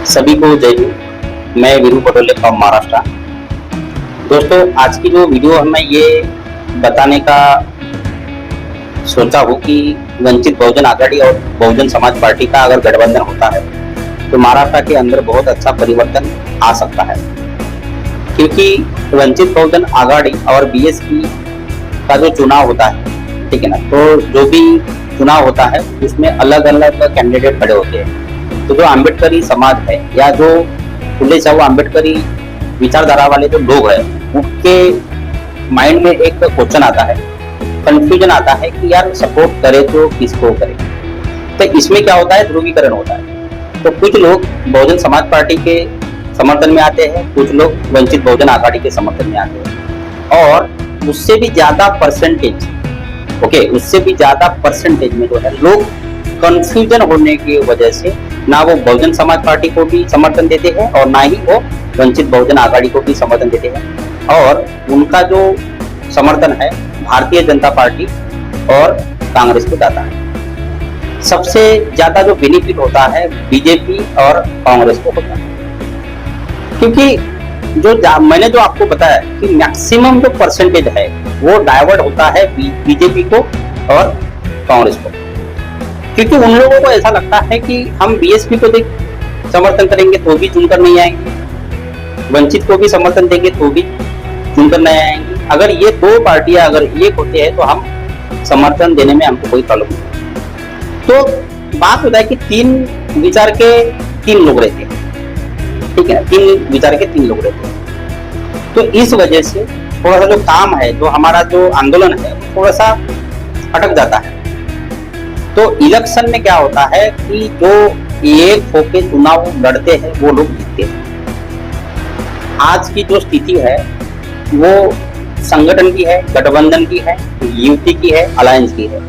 सभी को जय हिंद। मैं वीरू पटोले फ्रॉम महाराष्ट्र। दोस्तों, आज की जो वीडियो मैं ये बताने का सोचा हूँ कि वंचित बहुजन आघाड़ी और बहुजन समाज पार्टी का अगर गठबंधन होता है तो महाराष्ट्र के अंदर बहुत अच्छा परिवर्तन आ सकता है, क्योंकि वंचित बहुजन आघाड़ी और बीएसपी का जो चुनाव होता है, ठीक है ना, तो जो भी चुनाव होता है उसमें अलग अलग कैंडिडेट खड़े होते हैं। तो जो अम्बेडकरी समाज है या जो फुले शाहू अम्बेडकरी विचारधारा वाले जो लोग हैं, उनके माइंड में एक क्वेश्चन आता है, कंफ्यूजन आता है कि यार सपोर्ट करे तो किसको करे। तो इसमें क्या होता है, ध्रुवीकरण होता है। तो कुछ लोग बहुजन समाज पार्टी के समर्थन में आते हैं, कुछ लोग वंचित बहुजन आघाड़ी के समर्थन में आते हैं, और उससे भी ज्यादा परसेंटेज उससे भी ज्यादा परसेंटेज में जो है लोग कंफ्यूजन होने की वजह से ना वो बहुजन समाज पार्टी को भी समर्थन देते हैं और ना ही वो वंचित बहुजन आघाड़ी को भी समर्थन देते हैं, और उनका जो समर्थन है भारतीय जनता पार्टी और कांग्रेस को जाता है। सबसे ज्यादा जो बेनिफिट होता है बीजेपी और कांग्रेस को होता है, क्योंकि मैंने जो आपको बताया कि मैक्सिमम जो परसेंटेज है वो डाइवर्ट होता है बीजेपी को और कांग्रेस को, क्योंकि उन लोगों को ऐसा लगता है कि हम बीएसपी को समर्थन करेंगे तो भी चुनकर नहीं आएंगे, वंचित को भी समर्थन देंगे तो भी चुनकर नहीं आएंगे। अगर ये दो पार्टियां अगर एक होती है तो हम समर्थन देने में हमको कोई प्रॉब्लम नहीं। तो बात होता है कि तीन विचार के तीन लोग रहते हैं, ठीक है, तीन विचार के तीन लोग रहते हैं। तो इस वजह से थोड़ा सा जो काम है, जो हमारा जो आंदोलन है, थोड़ा सा अटक जाता है। तो इलेक्शन में क्या होता है कि जो एक होके चुनाव लड़ते हैं वो लोग जीतते हैं। आज की जो स्थिति है वो संगठन की है, गठबंधन की है, युति की है, अलायंस की है।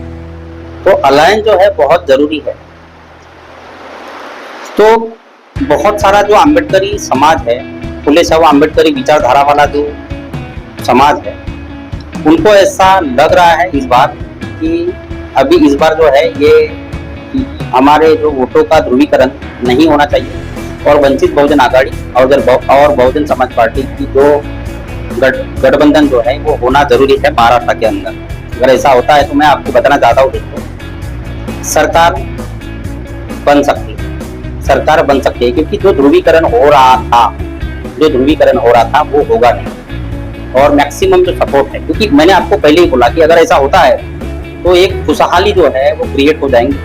तो अलायंस जो है बहुत जरूरी है। तो बहुत सारा जो अम्बेडकरी समाज है, फुले शाहू अम्बेडकरी विचारधारा वाला जो समाज है, उनको ऐसा लग रहा है इस बार कि अभी इस बार जो है ये हमारे जो वोटों का ध्रुवीकरण नहीं होना चाहिए, और वंचित बहुजन आघाड़ी और बहुजन समाज पार्टी की जो गठबंधन जो है वो होना जरूरी है महाराष्ट्र के अंदर। अगर ऐसा होता है तो मैं आपको बताना चाहता हूँ, दोस्तों, सरकार बन सकती है, क्योंकि जो ध्रुवीकरण हो रहा था वो होगा नहीं, और मैक्सिमम जो सपोर्ट है, क्योंकि मैंने आपको पहले ही बोला कि अगर ऐसा होता है तो एक खुशहाली जो है वो क्रिएट हो जाएंगे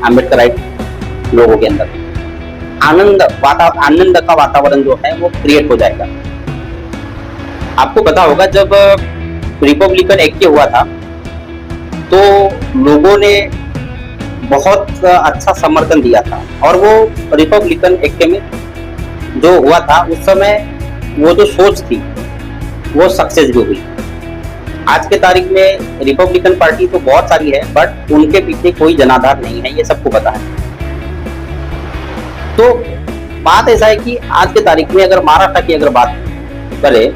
अम्बेडकराइट लोगों के अंदर, आनंद का वातावरण जो है वो क्रिएट हो जाएगा। आपको पता होगा जब रिपब्लिकन एक्ट हुआ था तो लोगों ने बहुत अच्छा समर्थन दिया था, और वो रिपब्लिकन एक्ट में जो हुआ था उस समय वो जो सोच थी वो सक्सेस भी हुई। आज के तारीख में रिपब्लिकन पार्टी तो बहुत सारी है, बट उनके पीछे कोई जनाधार नहीं है, ये सबको पता है। तो बात ऐसा है कि आज के तारीख में अगर महाराष्ट्र की अगर बात करें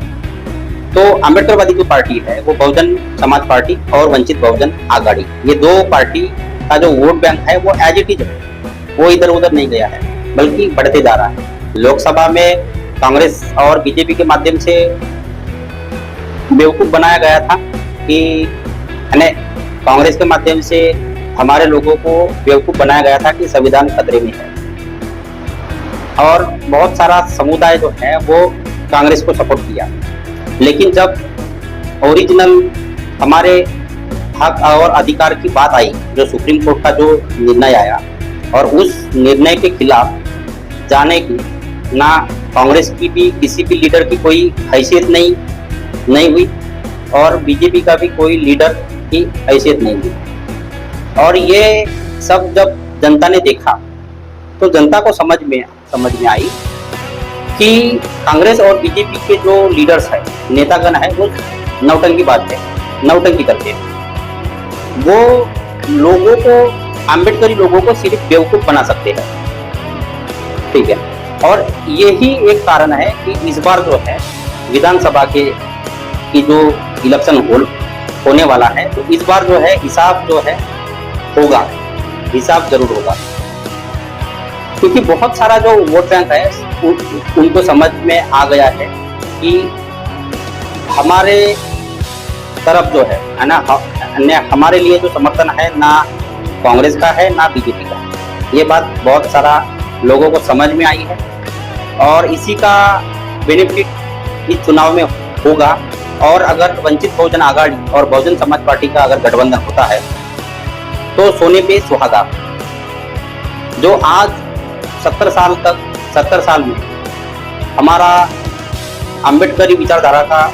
तो अम्बेडकरवादी जो पार्टी है वो बहुजन समाज पार्टी और वंचित बहुजन आघाड़ी, ये दो पार्टी का जो वोट बैंक है वो एज इट इज है, वो इधर उधर नहीं गया है, बल्कि बढ़ते जा रहा है। लोकसभा में कांग्रेस और बीजेपी के माध्यम से बेवकूफ बनाया गया था कि कांग्रेस के माध्यम से हमारे लोगों को बेवकूफ बनाया गया था कि संविधान खतरे में है, और बहुत सारा समुदाय जो है वो कांग्रेस को सपोर्ट किया। लेकिन जब ओरिजिनल हमारे हक और अधिकार की बात आई, जो सुप्रीम कोर्ट का जो निर्णय आया, और उस निर्णय के खिलाफ जाने की ना कांग्रेस की भी किसी भी लीडर की कोई हैसियत नहीं हुई, और बीजेपी का भी कोई लीडर की हैसियत नहीं हुई। और ये सब जब जनता ने देखा तो जनता को समझ में आई कि कांग्रेस और बीजेपी के जो लीडर्स है, नेतागण है, वो नौटंकी करते हैं। वो लोगों को, अम्बेडकरी लोगों को सिर्फ बेवकूफ बना सकते हैं, ठीक है। और यही एक कारण है कि इस बार जो है विधानसभा की जो इलेक्शन होने वाला है, तो इस बार जो है हिसाब जो है होगा, हिसाब जरूर होगा। क्योंकि बहुत सारा जो वोट बैंक है उनको समझ में आ गया है कि हमारे तरफ जो है ना, हमारे लिए जो समर्थन है ना कांग्रेस का है ना बीजेपी का। ये बात बहुत सारा लोगों को समझ में आई है और इसी का बेनिफिट इस चुनाव में होगा। और अगर वंचित बहुजन आघाड़ी और बहुजन समाज पार्टी का अगर गठबंधन होता है तो सोने पे सुहागा। जो आज 70 साल में हमारा अम्बेडकरी विचारधारा का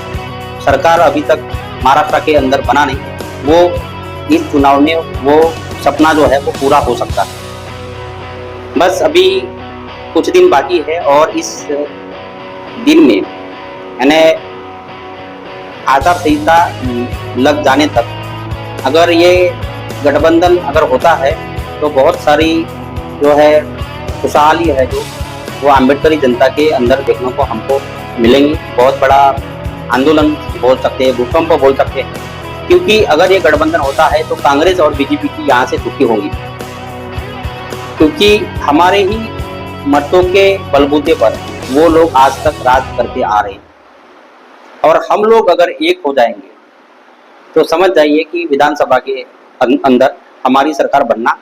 सरकार अभी तक महाराष्ट्र के अंदर बना नहीं, वो इस चुनाव में वो सपना जो है वो पूरा हो सकता है। बस अभी कुछ दिन बाकी है और इस दिन में यानी आचार संहिता लग जाने तक अगर ये गठबंधन अगर होता है तो बहुत सारी जो है खुशहाली है जो वो अम्बेडकरी जनता के अंदर देखने को हमको मिलेंगी। बहुत बड़ा आंदोलन बोल सकते हैं, भूकंप बोल सकते हैं, क्योंकि अगर ये गठबंधन होता है तो कांग्रेस और बीजेपी की यहाँ से छुट्टी होगी, क्योंकि हमारे ही मतों के बलबूते पर वो लोग आज तक राज करते आ रहे हैं। और हम लोग अगर एक हो जाएंगे तो समझ जाइए कि विधानसभा के अंदर हमारी सरकार बनना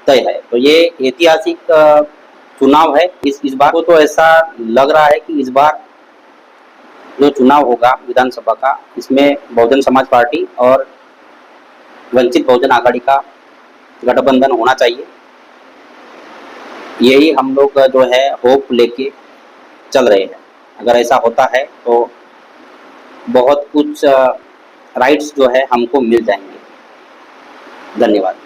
तय है। तो ये ऐतिहासिक चुनाव है। इस बार को तो ऐसा लग रहा है कि इस बार जो चुनाव होगा विधानसभा का, इसमें बहुजन समाज पार्टी और वंचित बहुजन आघाड़ी का गठबंधन होना चाहिए। यही हम लोग जो है होप लेके चल रहे हैं। अगर ऐसा होता है तो बहुत कुछ राइट्स जो है हमको मिल जाएंगे। धन्यवाद।